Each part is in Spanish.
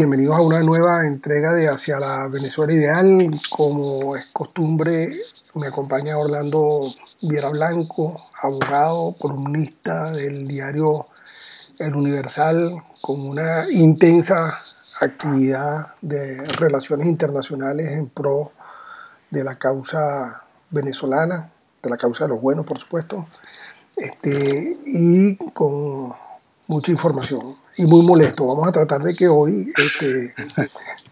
Bienvenidos a una nueva entrega de Hacia la Venezuela Ideal. Como es costumbre, me acompaña Orlando Viera Blanco, abogado, columnista del diario El Universal, con una intensa actividad de relaciones internacionales en pro de la causa venezolana, de la causa de los buenos, por supuesto, y con mucha información y muy molesto. Vamos a tratar de que hoy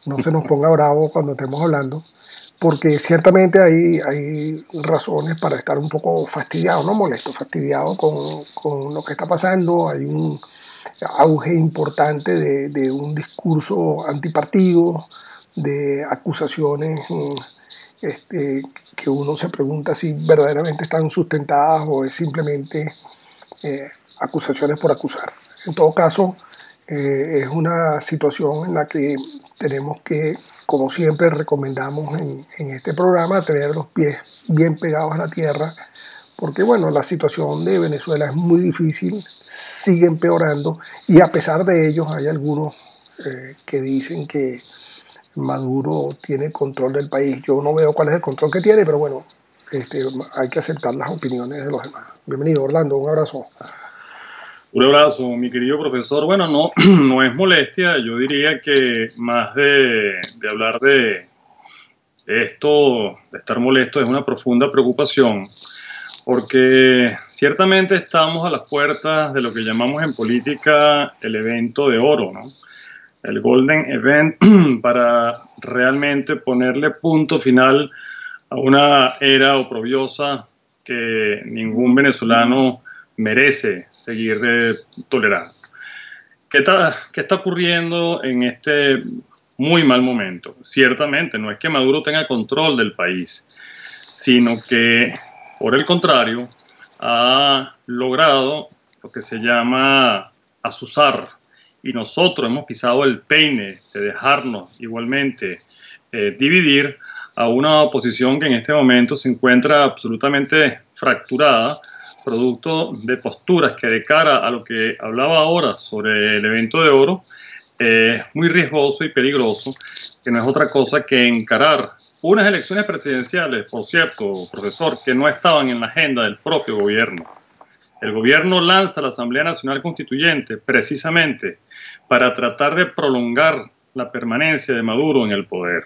no se nos ponga bravo cuando estemos hablando, porque ciertamente hay razones para estar un poco fastidiado, no molesto, fastidiado con lo que está pasando. Hay un auge importante de un discurso antipartido, de acusaciones que uno se pregunta si verdaderamente están sustentadas o es simplemente acusaciones por acusar. En todo caso, es una situación en la que tenemos que, como siempre recomendamos en este programa, tener los pies bien pegados a la tierra, porque bueno, la situación de Venezuela es muy difícil, sigue empeorando, y a pesar de ello hay algunos que dicen que Maduro tiene control del país. Yo no veo cuál es el control que tiene, pero bueno, hay que aceptar las opiniones de los demás. Bienvenido, Orlando, un abrazo. Un abrazo, mi querido profesor. Bueno, no es molestia, yo diría que más de hablar de esto, de estar molesto, es una profunda preocupación, porque ciertamente estamos a las puertas de lo que llamamos en política el evento de oro, ¿no? El Golden Event, para realmente ponerle punto final a una era oprobiosa que ningún venezolano merece seguir tolerando. ¿Qué está ocurriendo en este muy mal momento? Ciertamente no es que Maduro tenga control del país, sino que, por el contrario, ha logrado lo que se llama azuzar, y nosotros hemos pisado el peine de dejarnos igualmente dividir a una oposición que en este momento se encuentra absolutamente fracturada, producto de posturas que, de cara a lo que hablaba ahora sobre el evento de oro, es muy riesgoso y peligroso, que no es otra cosa que encarar unas elecciones presidenciales, por cierto, profesor, que no estaban en la agenda del propio gobierno. El gobierno lanza la Asamblea Nacional Constituyente precisamente para tratar de prolongar la permanencia de Maduro en el poder.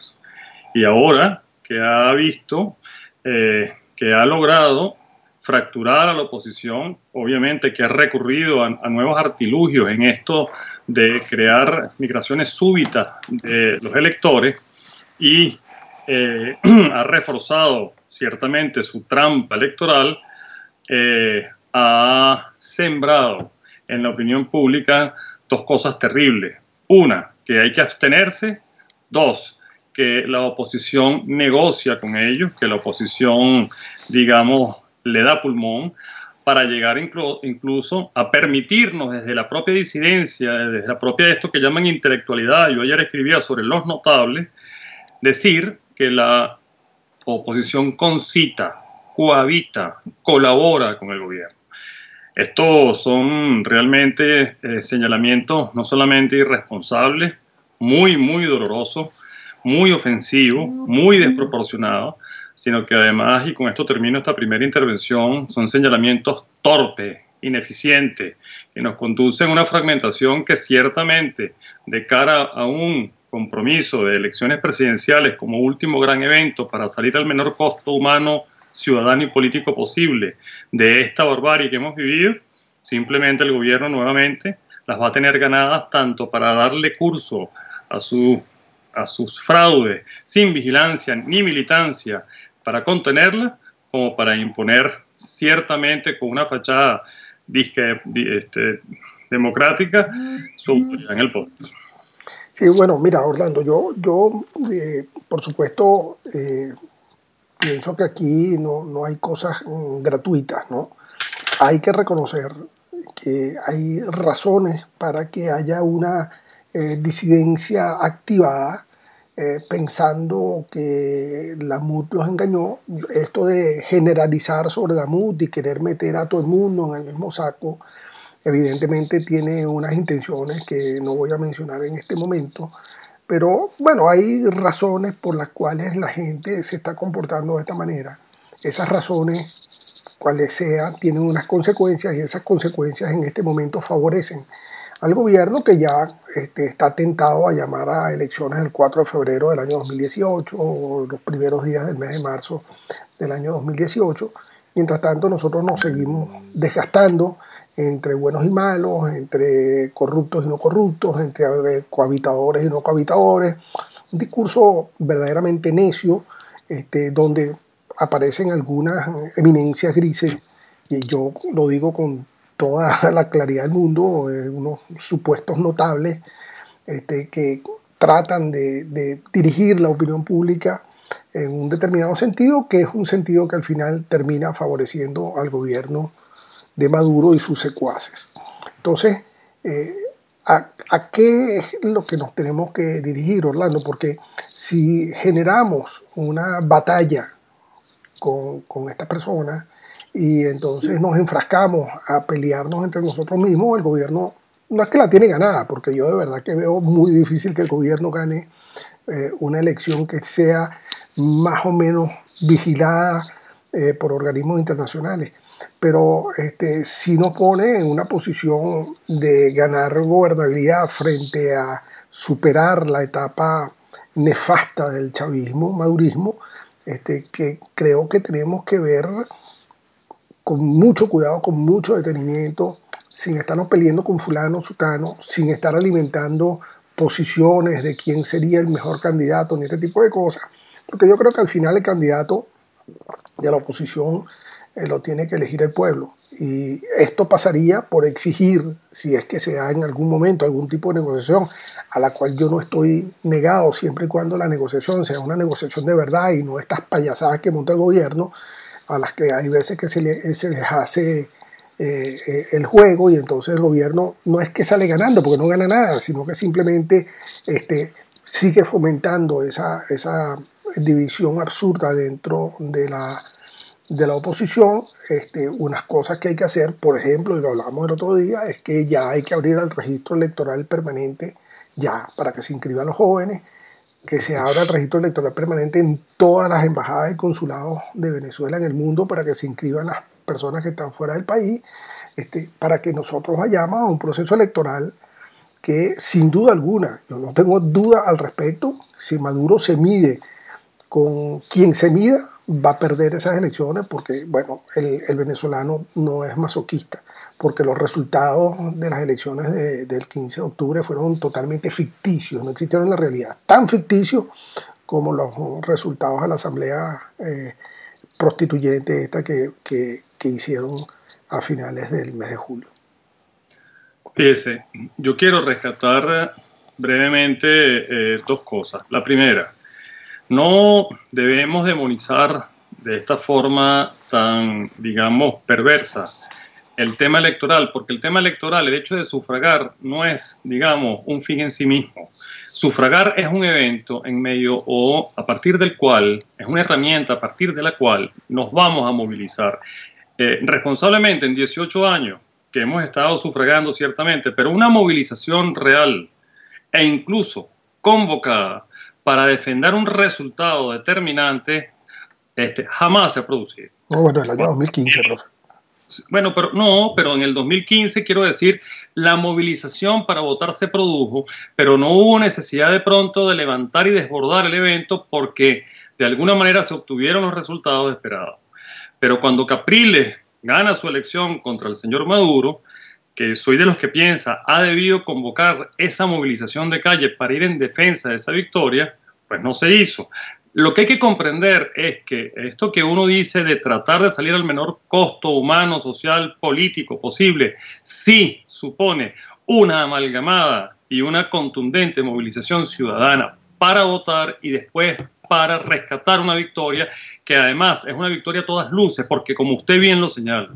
Y ahora que ha visto que ha logrado fracturar a la oposición, obviamente que ha recurrido a nuevos artilugios en esto de crear migraciones súbitas de los electores, y ha reforzado ciertamente su trampa electoral, ha sembrado en la opinión pública dos cosas terribles. Una, que hay que abstenerse. Dos, que la oposición negocia con ellos, que la oposición, digamos, le da pulmón para llegar incluso a permitirnos desde la propia disidencia, desde la propia esto que llaman intelectualidad. Yo ayer escribía sobre los notables, decir que la oposición concita, cohabita, colabora con el gobierno. Estos son realmente señalamientos no solamente irresponsables, muy dolorosos, muy ofensivos, muy desproporcionados, sino que además, y con esto termino esta primera intervención, son señalamientos torpes, ineficientes, que nos conducen a una fragmentación que ciertamente, de cara a un compromiso de elecciones presidenciales como último gran evento para salir al menor costo humano, ciudadano y político posible de esta barbarie que hemos vivido, simplemente el gobierno nuevamente las va a tener ganadas, tanto para darle curso a sus fraudes sin vigilancia ni militancia para contenerla, como para imponer ciertamente con una fachada democrática su autoridad en el poder. Sí, bueno, mira, Orlando, yo por supuesto, pienso que aquí no hay cosas gratuitas, ¿no? Hay que reconocer que hay razones para que haya una disidencia activada, pensando que la MUD los engañó. Esto de generalizar sobre la MUD y querer meter a todo el mundo en el mismo saco evidentemente tiene unas intenciones que no voy a mencionar en este momento, pero bueno, hay razones por las cuales la gente se está comportando de esta manera. Esas razones, cuales sean, tienen unas consecuencias y esas consecuencias en este momento favorecen al gobierno que ya está tentado a llamar a elecciones el 4 de febrero del año 2018 o los primeros días del mes de marzo del año 2018. Mientras tanto, nosotros nos seguimos desgastando entre buenos y malos, entre corruptos y no corruptos, entre cohabitadores y no cohabitadores. Un discurso verdaderamente necio, donde aparecen algunas eminencias grises, y yo lo digo con toda la claridad del mundo, unos supuestos notables que tratan de dirigir la opinión pública en un determinado sentido, que es un sentido que al final termina favoreciendo al gobierno de Maduro y sus secuaces. Entonces, ¿a qué es lo que nos tenemos que dirigir, Orlando? Porque si generamos una batalla con estas personas y entonces nos enfrascamos a pelearnos entre nosotros mismos, el gobierno no es que la tiene ganada, porque yo de verdad que veo muy difícil que el gobierno gane una elección que sea más o menos vigilada por organismos internacionales. Pero sí nos pone en una posición de ganar gobernabilidad frente a superar la etapa nefasta del chavismo, madurismo, que creo que tenemos que ver con mucho cuidado, con mucho detenimiento, sin estarnos peleando con fulano, sutano, sin estar alimentando posiciones de quién sería el mejor candidato, ni este tipo de cosas. Porque yo creo que al final el candidato de la oposición lo tiene que elegir el pueblo. Y esto pasaría por exigir, si es que se da en algún momento algún tipo de negociación, a la cual yo no estoy negado, siempre y cuando la negociación sea una negociación de verdad y no estas payasadas que monta el gobierno, a las que hay veces que se les hace el juego, y entonces el gobierno no es que sale ganando, porque no gana nada, sino que simplemente sigue fomentando esa división absurda dentro de la oposición. Unas cosas que hay que hacer, por ejemplo, y lo hablábamos el otro día, es que ya hay que abrir el registro electoral permanente ya para que se inscriban los jóvenes, que se abra el registro electoral permanente en todas las embajadas y consulados de Venezuela en el mundo para que se inscriban las personas que están fuera del país, para que nosotros vayamos a un proceso electoral que sin duda alguna, yo no tengo duda al respecto, si Maduro se mide con quien se mida, va a perder esas elecciones, porque bueno, el venezolano no es masoquista, porque los resultados de las elecciones del 15 de octubre fueron totalmente ficticios, no existieron en la realidad, tan ficticios como los resultados de la asamblea prostituyente esta que hicieron a finales del mes de julio. Fíjese, yo quiero rescatar brevemente dos cosas. La primera, no debemos demonizar de esta forma tan, digamos, perversa el tema electoral, porque el tema electoral, el hecho de sufragar, no es, digamos, un fin en sí mismo. Sufragar es un evento en medio o a partir del cual, es una herramienta a partir de la cual nos vamos a movilizar. Responsablemente en 18 años que hemos estado sufragando ciertamente, pero una movilización real e incluso convocada para defender un resultado determinante, jamás se ha producido. No, bueno, el año 2015, profe. Bueno, pero en el 2015, quiero decir, la movilización para votar se produjo, pero no hubo necesidad de pronto de levantar y desbordar el evento porque de alguna manera se obtuvieron los resultados esperados. Pero cuando Capriles gana su elección contra el señor Maduro, que soy de los que piensa ha debido convocar esa movilización de calle para ir en defensa de esa victoria, pues no se hizo. Lo que hay que comprender es que esto que uno dice de tratar de salir al menor costo humano, social, político posible, sí supone una amalgamada y una contundente movilización ciudadana para votar y después para rescatar una victoria que además es una victoria a todas luces, porque como usted bien lo señala,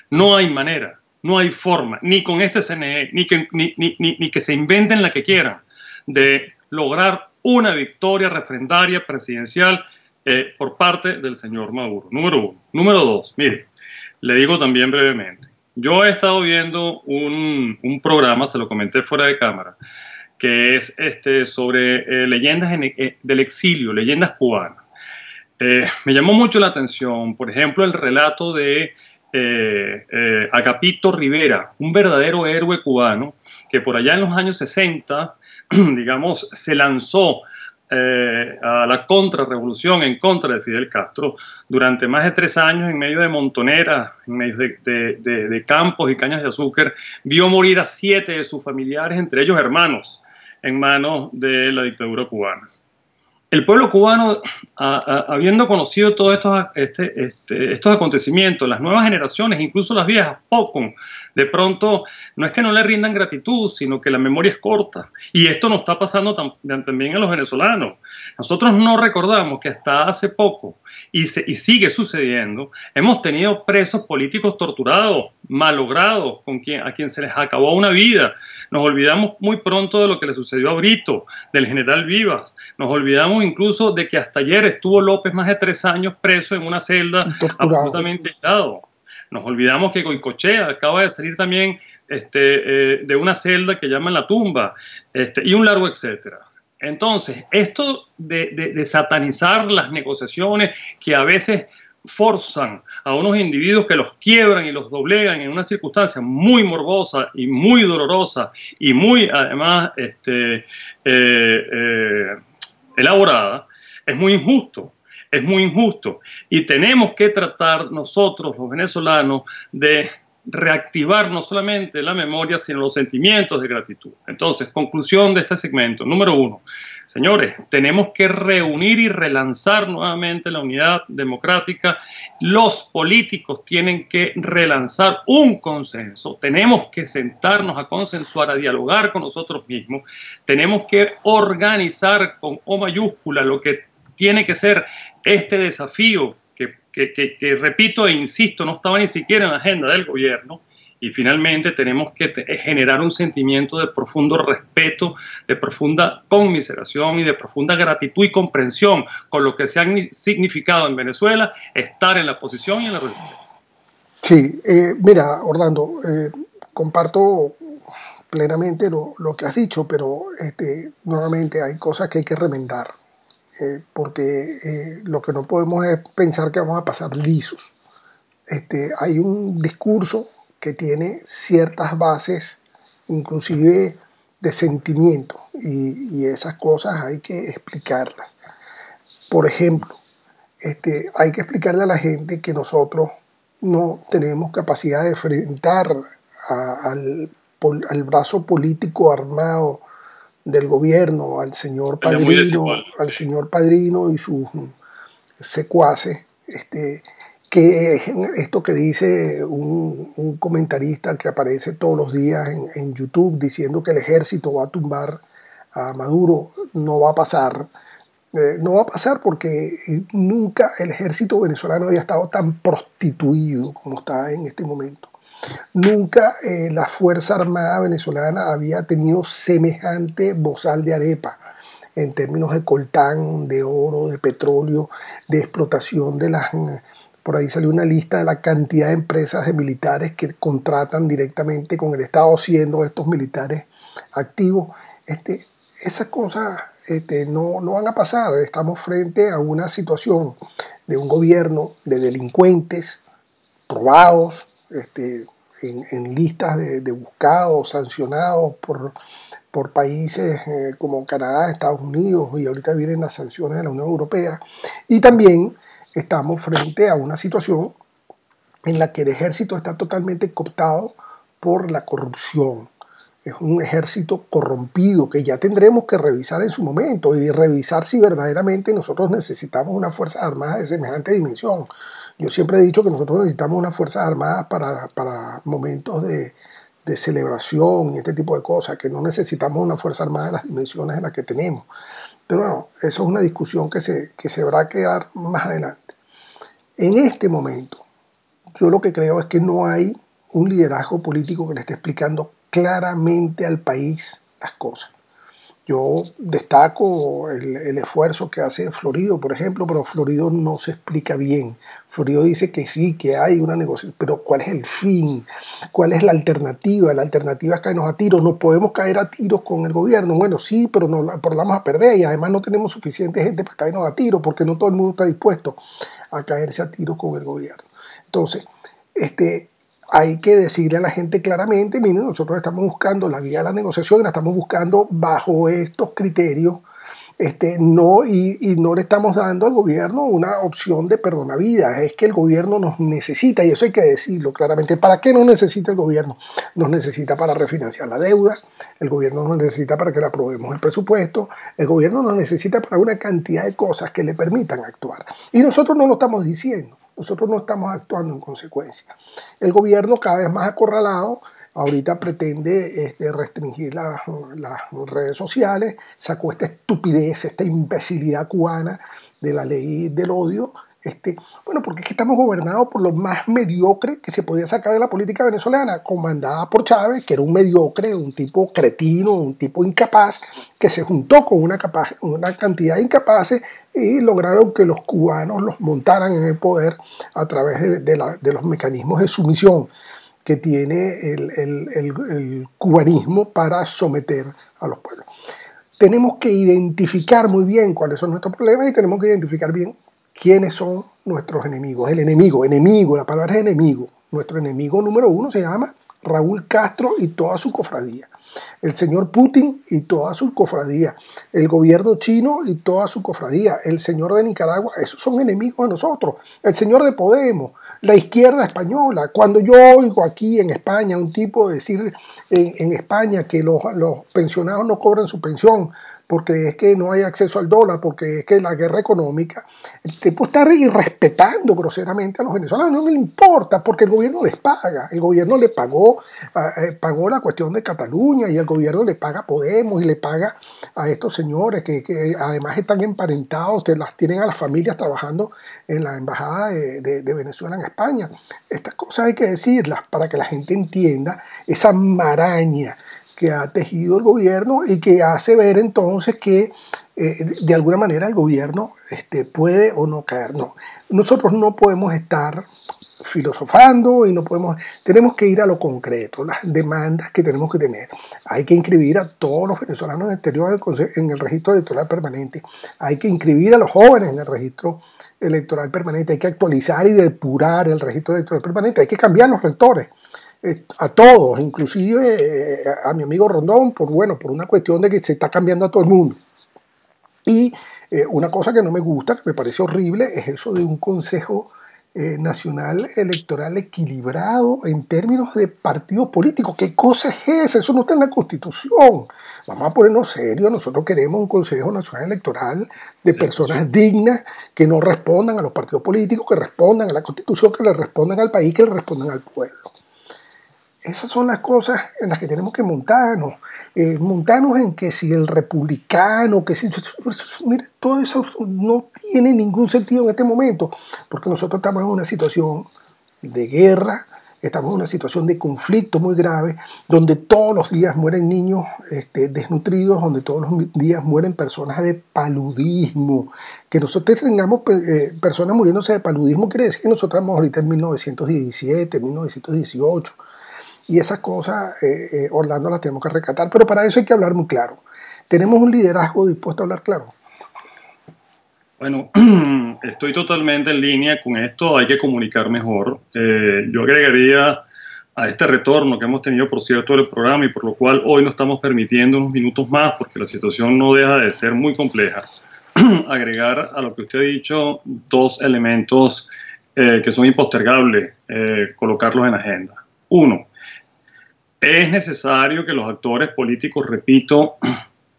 no hay manera, no hay forma, ni con este CNE, ni que se inventen la que quieran, de lograr una victoria referendaria presidencial por parte del señor Maduro. Número uno. Número dos, mire, le digo también brevemente, Yo he estado viendo un programa, se lo comenté fuera de cámara, que es sobre leyendas del exilio, leyendas cubanas. Me llamó mucho la atención, por ejemplo, el relato de Agapito Rivera, un verdadero héroe cubano que por allá en los años 60, digamos, se lanzó a la contrarrevolución en contra de Fidel Castro durante más de 3 años en medio de montoneras, en medio de campos y cañas de azúcar. Vio morir a 7 de sus familiares, entre ellos hermanos, en manos de la dictadura cubana. El pueblo cubano, habiendo conocido todos estos acontecimientos, las nuevas generaciones, incluso las viejas, poco, de pronto, no es que no le rindan gratitud, sino que la memoria es corta. Y esto nos está pasando también a los venezolanos. Nosotros no recordamos que hasta hace poco, y sigue sucediendo, hemos tenido presos políticos torturados, malogrados, a quien se les acabó una vida. Nos olvidamos muy pronto de lo que le sucedió a Brito, del general Vivas. Nos olvidamos incluso de que hasta ayer estuvo López más de 3 años preso en una celda absolutamente aislado. Nos olvidamos que Goicoechea acaba de salir también de una celda que llaman La Tumba, y un largo etcétera. Entonces, esto de satanizar las negociaciones que a veces forzan a unos individuos que los quiebran y los doblegan en una circunstancia muy morbosa y muy dolorosa y muy, además, elaborada, es muy injusto. Es muy injusto y tenemos que tratar nosotros, los venezolanos, de reactivar no solamente la memoria, sino los sentimientos de gratitud. Entonces, conclusión de este segmento. Número 1, señores, tenemos que reunir y relanzar nuevamente la unidad democrática. Los políticos tienen que relanzar un consenso. Tenemos que sentarnos a consensuar, a dialogar con nosotros mismos. Tenemos que organizar con O mayúscula lo que tiene que ser este desafío que repito e insisto, no estaba ni siquiera en la agenda del gobierno. Y finalmente tenemos que generar un sentimiento de profundo respeto, de profunda conmiseración y de profunda gratitud y comprensión con lo que se ha significado en Venezuela estar en la posición y en la resistencia. Sí, mira, Orlando, comparto plenamente lo que has dicho, pero nuevamente hay cosas que hay que remendar. Porque lo que no podemos es pensar que vamos a pasar lisos. Hay un discurso que tiene ciertas bases, inclusive de sentimiento, y esas cosas hay que explicarlas. Por ejemplo, hay que explicarle a la gente que nosotros no tenemos capacidad de enfrentar al brazo político armado del gobierno, al señor Padrino y sus secuaces, que es esto que dice un comentarista que aparece todos los días en YouTube diciendo que el ejército va a tumbar a Maduro. No va a pasar. No va a pasar porque nunca el ejército venezolano había estado tan prostituido como está en este momento. Nunca la Fuerza Armada venezolana había tenido semejante bozal de arepa en términos de coltán, de oro, de petróleo, de explotación de las... Por ahí salió una lista de la cantidad de empresas de militares que contratan directamente con el Estado, siendo estos militares activos. Esas cosas no van a pasar. Estamos frente a una situación de un gobierno de delincuentes probados, en listas de buscados, sancionados por países como Canadá, Estados Unidos, y ahorita vienen las sanciones de la Unión Europea. Y también estamos frente a una situación en la que el ejército está totalmente cooptado por la corrupción. Es un ejército corrompido que ya tendremos que revisar en su momento y revisar si verdaderamente nosotros necesitamos una fuerza armada de semejante dimensión. Yo siempre he dicho que nosotros necesitamos una fuerza armada para momentos de celebración y este tipo de cosas, que no necesitamos una fuerza armada de las dimensiones en las que tenemos. Pero bueno, eso es una discusión que se va a quedar más adelante. En este momento, yo lo que creo es que no hay un liderazgo político que le esté explicando claramente al país las cosas. Yo destaco el esfuerzo que hace Florido, por ejemplo, pero Florido no se explica bien. Florido dice que sí, que hay una negociación, pero ¿cuál es el fin? ¿Cuál es la alternativa? La alternativa es caernos a tiros. No podemos caer a tiros con el gobierno. Bueno, sí, pero no la vamos a perder y además no tenemos suficiente gente para caernos a tiros porque no todo el mundo está dispuesto a caerse a tiros con el gobierno. Entonces, hay que decirle a la gente claramente, miren, nosotros estamos buscando la vía de la negociación, la estamos buscando bajo estos criterios, no le estamos dando al gobierno una opción de perdonavidas, es que el gobierno nos necesita, y eso hay que decirlo claramente. ¿Para qué nos necesita el gobierno? Nos necesita para refinanciar la deuda, el gobierno nos necesita para que le aprobemos el presupuesto, el gobierno nos necesita para una cantidad de cosas que le permitan actuar. Y nosotros no lo estamos diciendo. Nosotros no estamos actuando en consecuencia. El gobierno, cada vez más acorralado, ahorita pretende restringir las redes sociales, sacó esta estupidez, esta imbecilidad cubana de la ley del odio. Bueno, porque es que estamos gobernados por lo más mediocre que se podía sacar de la política venezolana, comandada por Chávez, que era un mediocre, un tipo cretino, un tipo incapaz, que se juntó con una cantidad de incapaces y lograron que los cubanos los montaran en el poder a través de los mecanismos de sumisión que tiene el cubanismo para someter a los pueblos. Tenemos que identificar muy bien cuáles son nuestros problemas y tenemos que identificar bien quiénes son nuestros enemigos. El enemigo, la palabra es enemigo. Nuestro enemigo número uno se llama Raúl Castro y toda su cofradía. El señor Putin y toda su cofradía. El gobierno chino y toda su cofradía. El señor de Nicaragua, esos son enemigos de nosotros. El señor de Podemos, la izquierda española. Cuando yo oigo aquí en España un tipo decir en España que los pensionados no cobran su pensión porque es que no hay acceso al dólar, porque es que la guerra económica, el tipo está irrespetando groseramente a los venezolanos, no me importa, porque el gobierno les paga, el gobierno le pagó la cuestión de Cataluña y el gobierno le paga a Podemos y le paga a estos señores que además están emparentados, las tienen a las familias trabajando en la embajada de Venezuela en España. Estas cosas hay que decirlas para que la gente entienda esa maraña que ha tejido el gobierno y que hace ver entonces que de alguna manera el gobierno puede o no caer. No, nosotros no podemos estar filosofando y tenemos que ir a lo concreto, las demandas que tenemos que tener. Hay que inscribir a todos los venezolanos en el exterior en el registro electoral permanente. Hay que inscribir a los jóvenes en el registro electoral permanente. Hay que actualizar y depurar el registro electoral permanente. Hay que cambiar los rectores. A todos, inclusive a mi amigo Rondón, por una cuestión de que se está cambiando a todo el mundo. Y una cosa que no me gusta, que me parece horrible, es eso de un Consejo Nacional Electoral equilibrado en términos de partidos políticos. ¿Qué cosa es esa? Eso no está en la Constitución. Vamos a ponernos serios. Nosotros queremos un Consejo Nacional Electoral de personas dignas que no respondan a los partidos políticos, que respondan a la Constitución, que le respondan al país, que le respondan al pueblo. Esas son las cosas en las que tenemos que montarnos. Montarnos en que si el republicano, que si... Mire, todo eso no tiene ningún sentido en este momento, porque nosotros estamos en una situación de guerra, estamos en una situación de conflicto muy grave, donde todos los días mueren niños desnutridos, donde todos los días mueren personas de paludismo. Que nosotros tengamos personas muriéndose de paludismo quiere decir que nosotros estamos ahorita en 1917, 1918, y esas cosas, Orlando, las tenemos que rescatar, pero para eso hay que hablar muy claro. ¿Tenemos un liderazgo dispuesto a hablar claro? Bueno, estoy totalmente en línea con esto, hay que comunicar mejor. Yo agregaría a este retorno que hemos tenido, por cierto, del programa y por lo cual hoy nos estamos permitiendo unos minutos más porque la situación no deja de ser muy compleja, agregar a lo que usted ha dicho dos elementos que son impostergables, colocarlos en agenda. Uno, es necesario que los actores políticos, repito,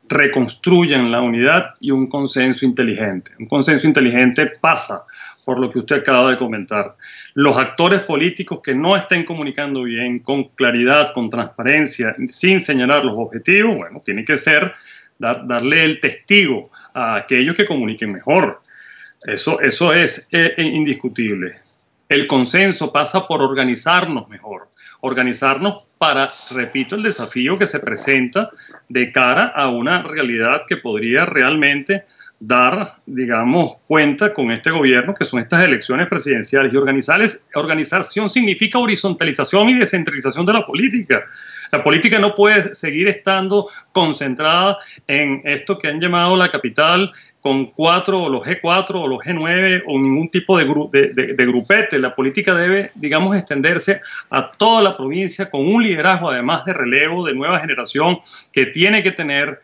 reconstruyan la unidad y un consenso inteligente. Un consenso inteligente pasa por lo que usted acaba de comentar. Los actores políticos que no estén comunicando bien, con claridad, con transparencia, sin señalar los objetivos, bueno, tiene que ser darle el testigo a aquellos que comuniquen mejor. Eso es indiscutible. El consenso pasa por organizarnos mejor, organizarnos para, repito, el desafío que se presenta de cara a una realidad que podría realmente dar, digamos, cuenta con este gobierno, que son estas elecciones presidenciales. Y organización significa horizontalización y descentralización de la política. La política no puede seguir estando concentrada en esto que han llamado la capital, con 4 o los G4 o los G9 o ningún tipo de grupete. La política debe, digamos, extenderse a toda la provincia con un liderazgo, además de relevo, de nueva generación, que tiene que tener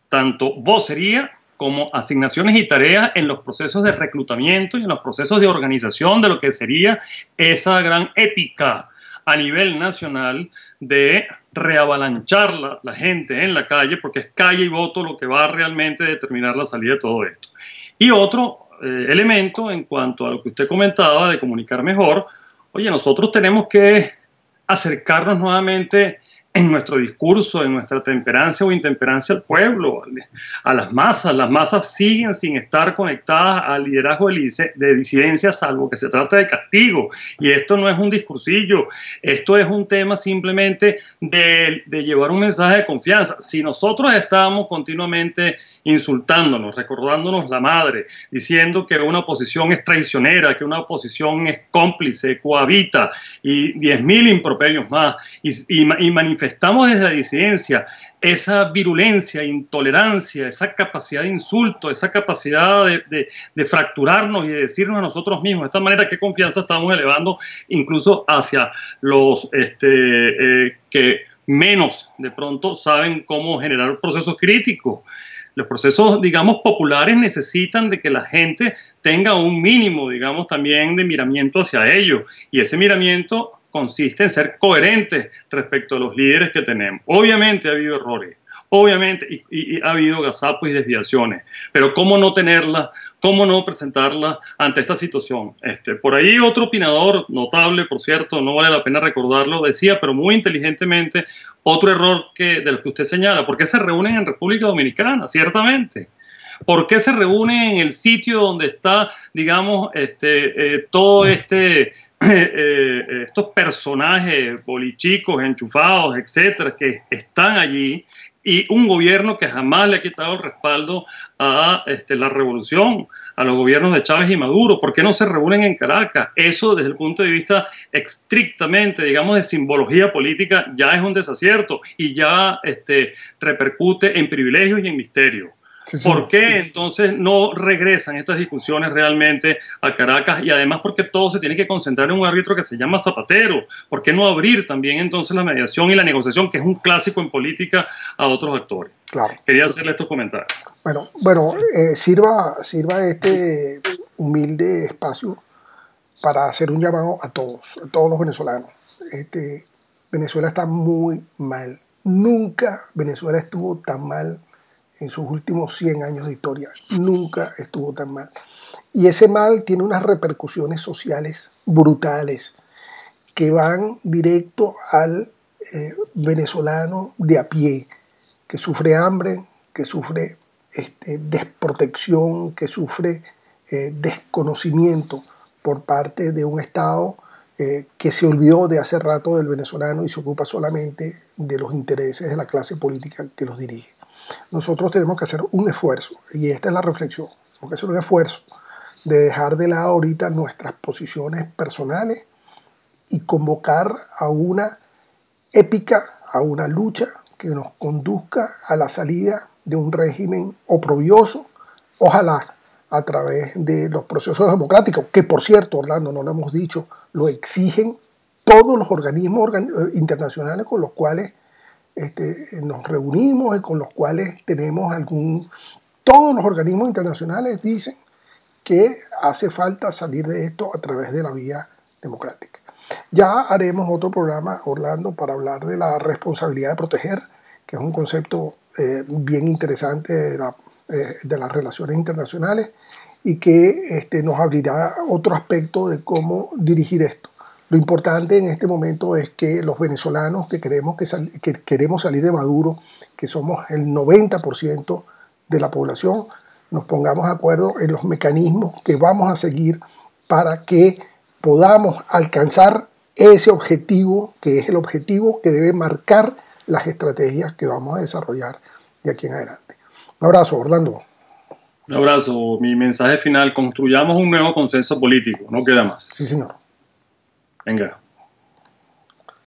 tanto vocería como asignaciones y tareas en los procesos de reclutamiento y en los procesos de organización de lo que sería esa gran épica a nivel nacional de reavalanchar la gente en la calle, porque es calle y voto lo que va a realmente determinar la salida de todo esto. Y otro elemento en cuanto a lo que usted comentaba de comunicar mejor, oye, nosotros tenemos que acercarnos nuevamente en nuestro discurso, en nuestra temperancia o intemperancia al pueblo, a las masas. Las masas siguen sin estar conectadas al liderazgo de disidencia, salvo que se trata de castigo. Y esto no es un discursillo, esto es un tema simplemente de llevar un mensaje de confianza. Si nosotros estamos continuamente insultándonos, recordándonos la madre, diciendo que una oposición es traicionera, que una oposición es cómplice, cohabita, y 10.000 improperios más, y manifestamos desde la disidencia esa virulencia, intolerancia, esa capacidad de insulto, esa capacidad de fracturarnos y de decirnos a nosotros mismos. De esta manera, ¿qué confianza estamos elevando incluso hacia los que menos de pronto saben cómo generar procesos críticos? Los procesos, digamos, populares necesitan de que la gente tenga un mínimo, digamos, también de miramiento hacia ellos. Y ese miramiento consiste en ser coherentes respecto a los líderes que tenemos. Obviamente ha habido errores, obviamente, y ha habido gazapos y desviaciones, pero ¿cómo no tenerlas? ¿Cómo no presentarlas ante esta situación? Por ahí otro opinador notable, por cierto, no vale la pena recordarlo, decía, pero muy inteligentemente, otro error de lo que usted señala: ¿por qué se reúnen en República Dominicana? Ciertamente. ¿Por qué se reúnen en el sitio donde está, digamos, todo estos personajes bolichicos, enchufados, etcétera, que están allí, y un gobierno que jamás le ha quitado el respaldo a la revolución, a los gobiernos de Chávez y Maduro? ¿Por qué no se reúnen en Caracas? Eso, desde el punto de vista estrictamente, digamos, de simbología política, ya es un desacierto y ya repercute en privilegios y en misterio. Sí, sí. ¿Por qué entonces no regresan estas discusiones realmente a Caracas? Y además, porque todo se tiene que concentrar en un árbitro que se llama Zapatero. ¿Por qué no abrir también entonces la mediación y la negociación, que es un clásico en política, a otros actores? Claro. Quería hacerle estos comentarios. Bueno, sirva este humilde espacio para hacer un llamado a todos los venezolanos. Venezuela está muy mal. Nunca Venezuela estuvo tan mal en sus últimos 100 años de historia. Nunca estuvo tan mal. Y ese mal tiene unas repercusiones sociales brutales que van directo al venezolano de a pie, que sufre hambre, que sufre desprotección, que sufre desconocimiento por parte de un Estado que se olvidó de hace rato del venezolano y se ocupa solamente de los intereses de la clase política que los dirige. Nosotros tenemos que hacer un esfuerzo, y esta es la reflexión, tenemos que hacer un esfuerzo de dejar de lado ahorita nuestras posiciones personales y convocar a una épica, a una lucha que nos conduzca a la salida de un régimen oprobioso, ojalá a través de los procesos democráticos, que por cierto, Orlando, no lo hemos dicho, lo exigen todos los organismos internacionales con los cuales nos reunimos y con los cuales tenemos todos los organismos internacionales dicen que hace falta salir de esto a través de la vía democrática. Ya haremos otro programa, Orlando, para hablar de la responsabilidad de proteger, que es un concepto bien interesante de las relaciones internacionales y que nos abrirá otro aspecto de cómo dirigir esto. Lo importante en este momento es que los venezolanos que queremos salir de Maduro, que somos el 90% de la población, nos pongamos de acuerdo en los mecanismos que vamos a seguir para que podamos alcanzar ese objetivo, que es el objetivo que debe marcar las estrategias que vamos a desarrollar de aquí en adelante. Un abrazo, Orlando. Un abrazo. Mi mensaje final: construyamos un nuevo consenso político, no queda más. Sí, señor. Venga.